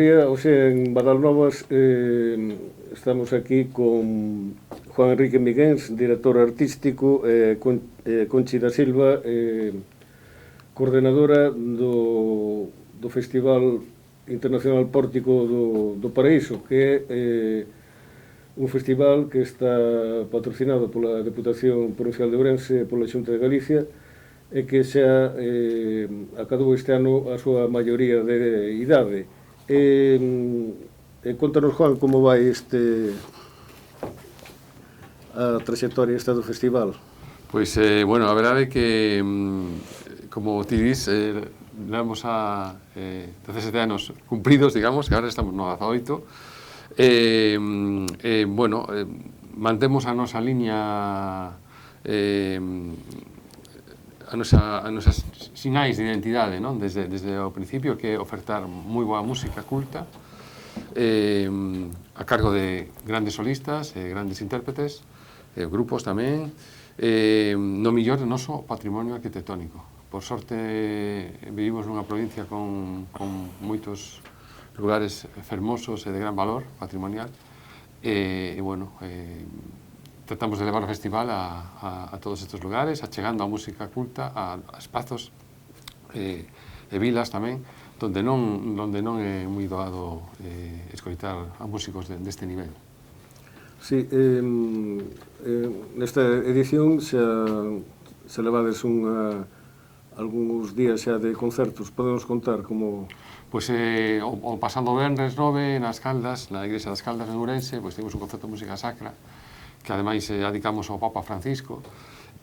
día, hoxe en Badalnovas estamos aquí con Juan Enrique Miguens, director artístico, Conchi da Silva, coordenadora do Festival Internacional Pórtico do Paraíso, que é un festival que está patrocinado pola Deputación Provincial de Ourense e pola Xunta de Galicia e que xa acadou este ano a súa maioría de idade. Contanos, Juan, como vai a trayectoria esta do festival? Pois, bueno, a verdade é que, como ti dis, levamos a 17 anos cumpridos, digamos, que agora estamos no 18. Bueno, mantemos a nosa liña, a nosas sinais de identidade, non? Desde o principio, que é ofertar moi boa música culta, a cargo de grandes solistas, grandes intérpretes, grupos tamén, no millor do noso patrimonio arquitectónico. Por sorte, vivimos nunha provincia con moitos lugares fermosos e de gran valor patrimonial, e, bueno, tratamos de levar o festival a todos estes lugares, achegando a música culta a espazos e vilas tamén, donde non é moi doado escoitar a músicos deste nivel. Sí, nesta edición xa levades algúns días xa de concertos. Podemos contar como... Pois o pasado venres 9 nas Caldas, na Igrexa das Caldas en Ourense, pois temos un concerto de música sacra que ademais dedicamos ao Papa Francisco.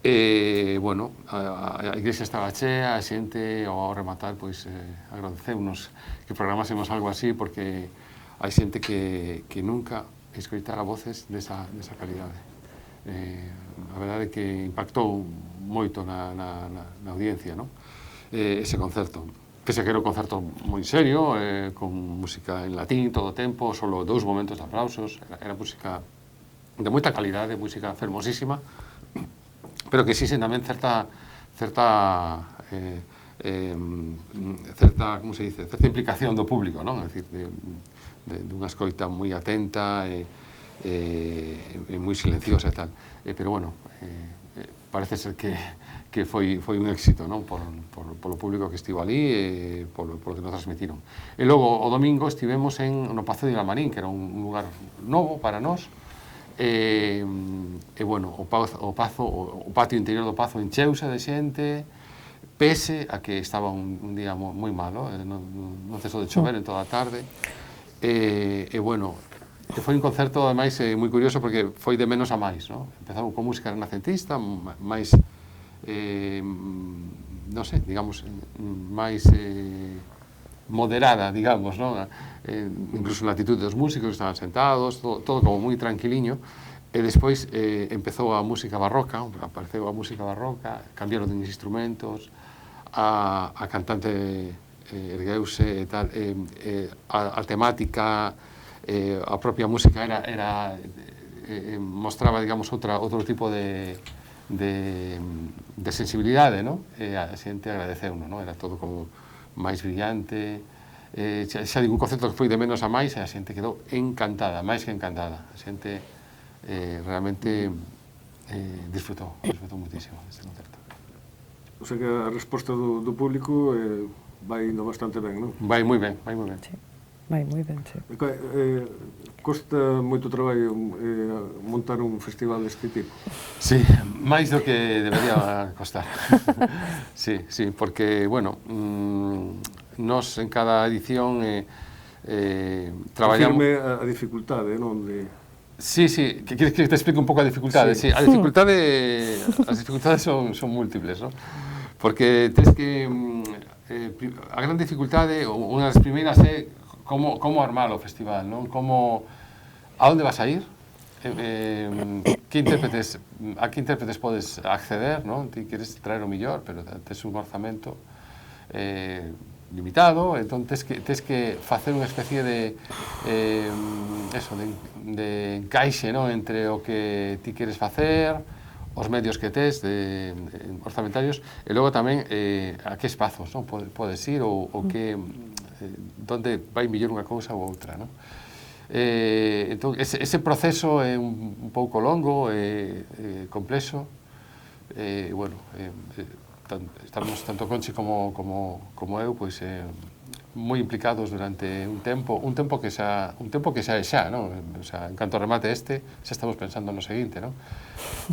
Bueno, a igrexa estaba chea, a xente ao rematar pois agradeceunos que programásemos algo así, porque hai xente que nunca escoitara voces desa calidade. A verdade é que impactou moito na audiencia, non? Ese concerto, que se quera un concerto moi serio, con música en latín todo o tempo, solo 2 momentos de aplausos, era música de moita calidade, música fermosísima, pero que exixen tamén certa como se dice, certa implicación do público, non? É dicir, dunha escoita moi atenta e moi silenciosa e tal. Pero, bueno, parece ser que foi un éxito, non? Polo público que estivo ali e polo que nos transmitiron. E logo, o domingo, estivemos no Pazo de Ilamarín, que era un lugar novo para nós. Bueno, o patio interior do Pazo encheuse de xente, pese a que estaba un día moi malo, non cesou de chover en toda a tarde. Bueno, foi un concerto, ademais, moi curioso, porque foi de menos a máis, non? Empezou con música renacentista, máis, non sei, digamos, máis moderada, digamos, non? Incluso na actitude dos músicos que estaban sentados, todo como moi tranquiliño, e despois empezou a música barroca, apareceu a música barroca, cambiaron de instrumentos, a cantante ergueuse e tal, a temática, a propia música mostraba, digamos, outro tipo de sensibilidade, non? E a xente agradeceuno, non? Era todo como máis brillante. Xa digo, un concerto que foi de menos a máis e a xente quedou encantada, máis que encantada. A xente realmente disfrutou muitísimo deste concerto. O sea que a resposta do público vai indo bastante ben, non? Vai moi ben, vai moi ben. Sí, vai moi ben, sí. Costa moito traballo montar un festival deste tipo? Sí, máis do que debería costar. Sí, porque, bueno, nós en cada edición traballamos... Confirme a dificultade, non? Sí, que queres que te explique un pouco a dificultade? Sí, as dificultades son múltiples, non? Porque tens que... A gran dificultade, unha das primeiras é como armar o festival, non? A onde vas a ir? A que intérpretes podes acceder, non? Ti queres traer o mellor, pero tes un orzamento limitado, entón tes que facer unha especie de encaixe, non? Entre o que ti queres facer, os medios que tes orzamentarios, e logo tamén a que espazos, non? Podes ir ou que donde vai mellor unha cousa ou outra, non? Entón, ese proceso é un pouco longo, complexo, bueno, estamos tanto Conchi como eu, pois, moi implicados durante un tempo que xa é xa, non? O sea, en canto remate xa estamos pensando no seguinte, non?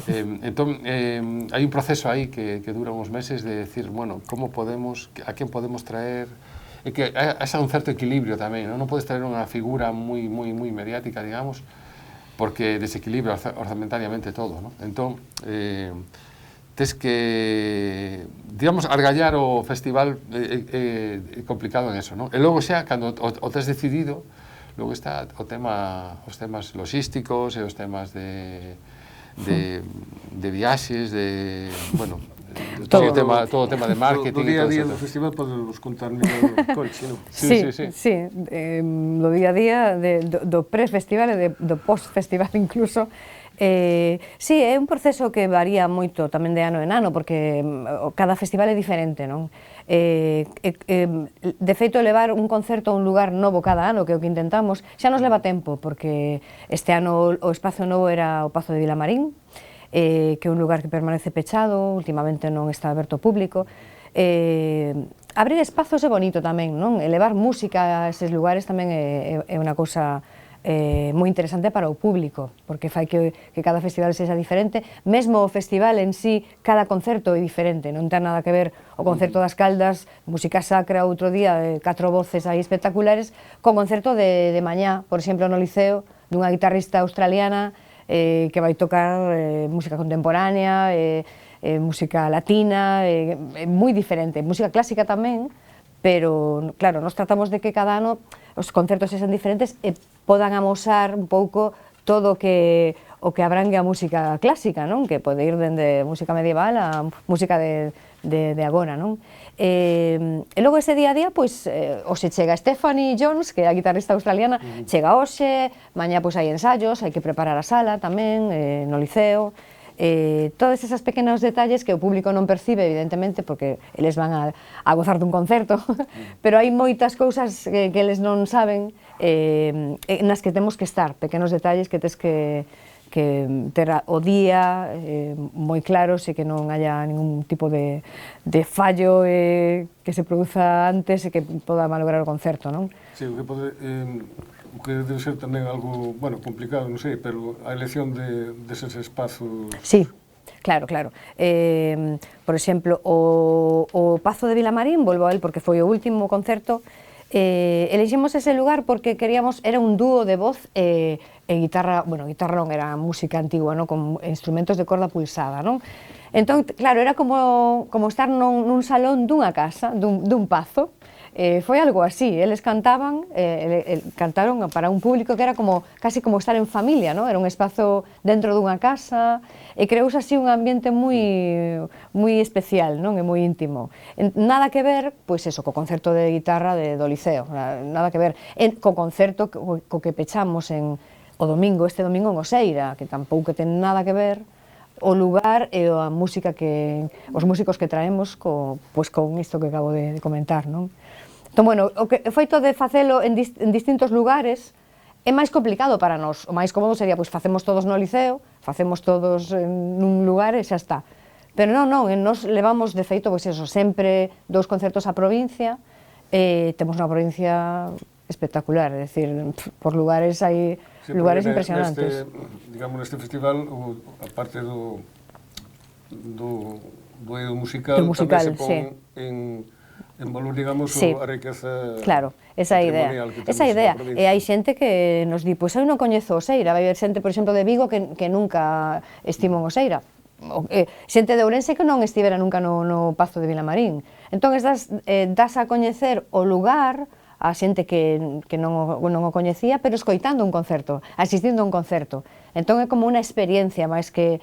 Entón, hai un proceso aí que dura uns meses de decir, bueno, a quen podemos traer, e que haxa un certo equilibrio tamén, non? Non podes traer unha figura moi mediática, digamos, porque desequilibra orzamentariamente todo, non? Entón, tes que, digamos, argallar o festival complicado en eso, non? E logo xa, cando o tes decidido, logo está os temas logísticos e os temas de viaxes, bueno, todo o tema de marketing. Do día a día do festival podemos contar mellor Conchi, non? Sí, do día a día, do pre-festival e do post-festival incluso. Sí, é un proceso que varía moito tamén de ano en ano, porque cada festival é diferente, non? De feito, levar un concerto a un lugar novo cada ano, que é o que intentamos, xa nos leva tempo, porque este ano o espazo novo era o Pazo de Vilamarín, que é un lugar que permanece pechado, últimamente non está aberto ao público. Abrir espazos é bonito tamén, non? Elevar música a eses lugares tamén é unha cousa moi interesante para o público, porque fai que cada festival sexa diferente. Mesmo o festival en sí, cada concerto é diferente, non ten nada que ver o concerto das Caldas, música sacra, outro día, 4 voces aí espectaculares, con concerto de mañá, por exemplo, no Liceo, dunha guitarrista australiana que vai tocar música contemporánea, música latina, é moi diferente, música clásica tamén, pero, claro, nos tratamos de que cada ano os concertos sexan diferentes e podan amosar un pouco todo o que abrangue a música clásica, non? Que pode ir dende música medieval a música de agora, non? E logo ese día a día, pois, hoxe chega Stephanie Jones, que é a guitarrista australiana, chega hoxe, mañá pois hai ensayos, hai que preparar a sala tamén, no Liceo. Todos esos pequenos detalles que o público non percibe, evidentemente, porque eles van a gozar dun concerto, pero hai moitas cousas que eles non saben, nas que temos que estar, pequenos detalles que tes que ter o día moi claros e que non haya ningún tipo de fallo que se produza antes e que poda malograr o concerto, non? Sí, o que debe ser tamén algo, bueno, complicado, non sei, pero a elección deses espazos... Sí, claro. Por exemplo, o Pazo de Vilamarín, volvo a él porque foi o último concerto, eliximos ese lugar porque queríamos, era un dúo de voz e guitarra, bueno, guitarra non, era música antigua, non? Con instrumentos de corda pulsada, non? Entón, claro, era como estar nun salón dunha casa, dun pazo. Foi algo así, eles cantaban, cantaron para un público que era casi como estar en familia, non? Era un espazo dentro dunha casa e creouse así un ambiente moi especial, non? E moi íntimo. Nada que ver, pois eso, co concerto de guitarra do Liceo, nada que ver. Co concerto co que pechamos este domingo en Oseira, que tampouco ten nada que ver o lugar e a música os músicos que traemos con isto que acabo de comentar, non? Entón, bueno, o feito de facelo en distintos lugares é máis complicado para nós. O máis cómodo sería, pois, facemos todos no Liceo, facemos todos nun lugar e xa está. Pero non, nos levamos, de feito, pois eso, sempre 2 concertos á provincia, temos unha provincia espectacular, é dicir, por lugares hai lugares impresionantes. Digamos, neste festival, aparte do eido musical, tamén se pon en valor, digamos, a riqueza patrimonial que temos esa idea. na provincia. E hai xente que nos di, pois eu non coñezo Oseira, vai haber xente, por exemplo, de Vigo que nunca estivo en Oseira. Xente de Ourense que non estivera nunca no Pazo de Vilamarín. Entón, das a coñecer o lugar a xente que non o coñecía, pero escoitando un concerto, asistindo a un concerto. Entón, é como unha experiencia máis que...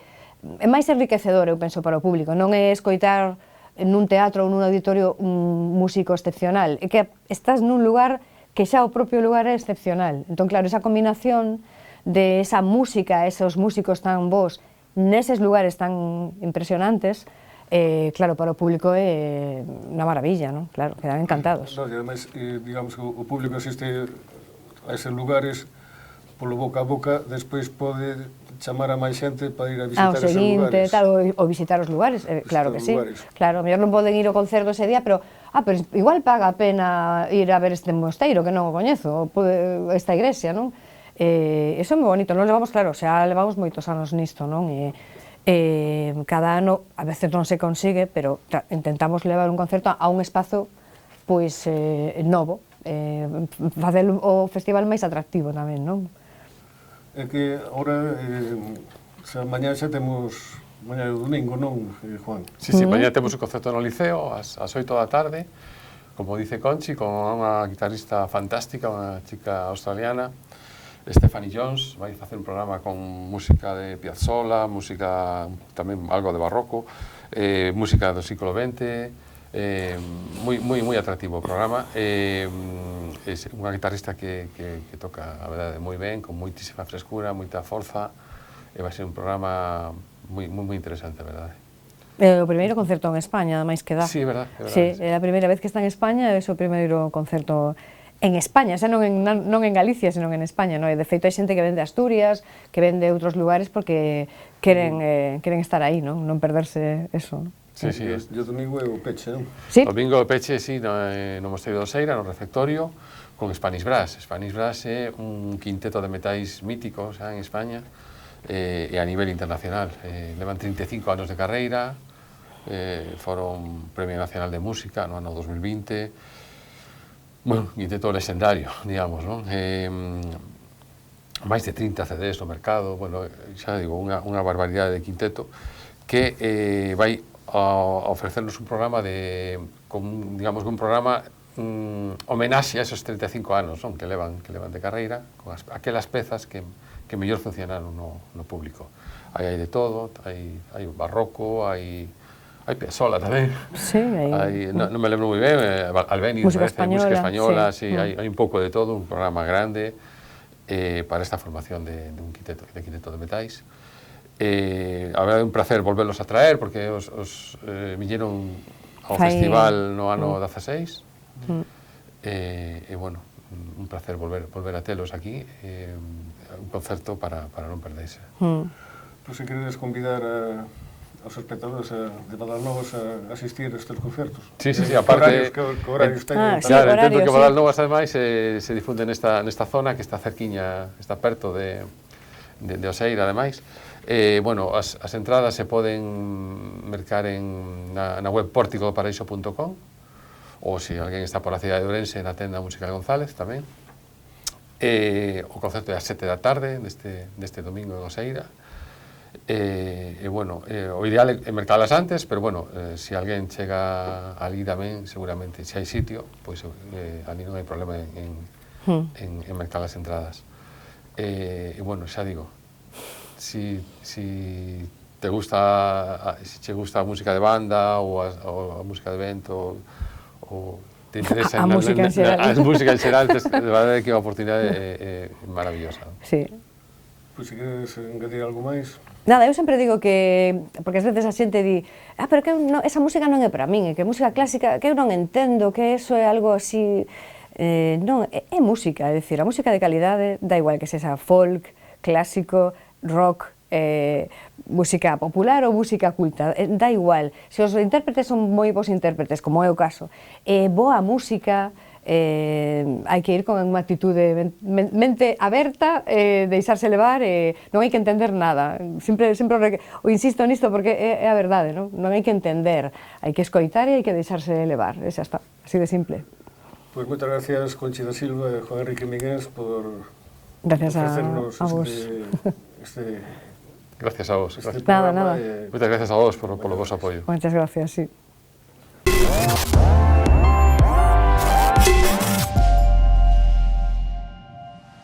É máis enriquecedor, eu penso, para o público. Non é escoitar nun teatro ou nun auditorio un músico excepcional. É que estás nun lugar que xa o propio lugar é excepcional. Entón, claro, esa combinación de esa música, esos músicos tan bons, neses lugares tan impresionantes, claro, para o público é unha maravilla, non? Claro, quedan encantados. No, e ademais, digamos que o público asiste a eses lugares polo boca a boca, despois pode chamar a máis xente para ir a visitar eses lugares. Ou visitar os lugares, claro que sí. Lugares. Claro, a mellor non poden ir ao concerto ese día, pero igual paga a pena ir a ver este mosteiro, que non o coñezo, esta iglesia, non? Eso é moi bonito, non levamos, claro, xa levamos moitos anos nisto, non? Cada ano, a veces non se consigue, pero intentamos levar un concerto a un espazo pois novo, facer o festival máis atractivo tamén, non? É que agora, mañá xa temos, mañá é o domingo, non, Juan? Sí, mañá temos o concerto no Liceo, ás 8 da tarde, como dice Conchi, con unha guitarrista fantástica, unha chica australiana, Stephanie Jones, vai facer un programa con música de Piazzolla, música tamén algo de barroco, música do século XX, moi atractivo o programa. É unha guitarrista que toca, a verdade, moi ben, con moitísima frescura, moita forza, e vai ser un programa moi interesante, a verdade. É o primeiro concerto en España, ademais que dá. Sí, é verdade. Sí, é a primeira vez que está en España, é o primeiro concerto en España, xa non en Galicia, senón en España, non? E de feito hai xente que ven de Asturias, que ven de outros lugares porque queren estar aí, non perderse eso, non? Sí, sí. E o domingo é o peche, non? Sí. O domingo o peche, sí, no Mosteiro de Oseira, no refectorio, con Spanish Brass. Spanish Brass é un quinteto de metais míticos en España e a nivel internacional. Levan 35 anos de carreira, foron Premio Nacional de Música no ano 2020, bueno, quinteto legendario, digamos, non? Máis de 30 CDs no mercado, bueno, xa digo, unha barbaridade de quinteto que vai a ofrecernos un programa digamos, un programa homenaxe a esos 35 anos, non? que levan de carreira, con aquelas pezas que mellor funcionaron no público. Hai de todo, hai barroco, hai Piazzolla tamén. Sí, non me lembro moi ben, Albéniz, música española, sí, hai un pouco de todo, un programa grande para esta formación de un quinteto de metais. A verdade é un placer volverlos a traer, porque os viñeron ao festival no ano 16, e bueno, un placer volver a telos aquí, un concerto para non perderse. Pois se queredes convidar aos espectadores de Badalnovas a asistir a estes concertos. Sí, aparte... Que horarios teñen. Claro, entendo que Badalnovas, ademais, se difunde nesta zona, que está cerquiña, está perto de Oseira, ademais. Bueno, as entradas se poden mercar na web porticodoparaíso.com, ou se alguén está por a cidade de Ourense, na tenda Musical González, tamén. O concerto é ás 7 da tarde, deste domingo en Oseira. Bueno, o ideal é mercalas antes, pero bueno, se alguén chega ali tamén, seguramente, se hai sitio, pois ali non hai problema en mercar as entradas. Bueno, xa digo, si te gusta a música de banda ou a música de evento ou te interesa a música en xeral, a música en xeral, de verdade que é unha oportunidade maravillosa. Sí. Pois se queres engadir algo máis. Nada, eu sempre digo que, porque ás veces a xente di, pero que esa música non é para min, é que música clásica, que eu non entendo, que eso é algo así, non, é música, é dicir, a música de calidade, da igual que sexa folk, clásico, rock, música popular ou música culta, da igual, se os intérpretes son moi bons intérpretes, como é o caso, boa música, hai que ir con unha actitude mente aberta, deixarse levar, non hai que entender nada, sempre o insisto nisto porque é a verdade, non hai que entender, hai que escoitar e hai que deixarse levar, xa está, así de simple. Pois moitas gracias, Conchi da Silva e Juan Enrique Miguens, por ofrecernos vos. Gracias a vos. Nada. Moitas gracias a vos polo vosso apoio. Moitas gracias, sí.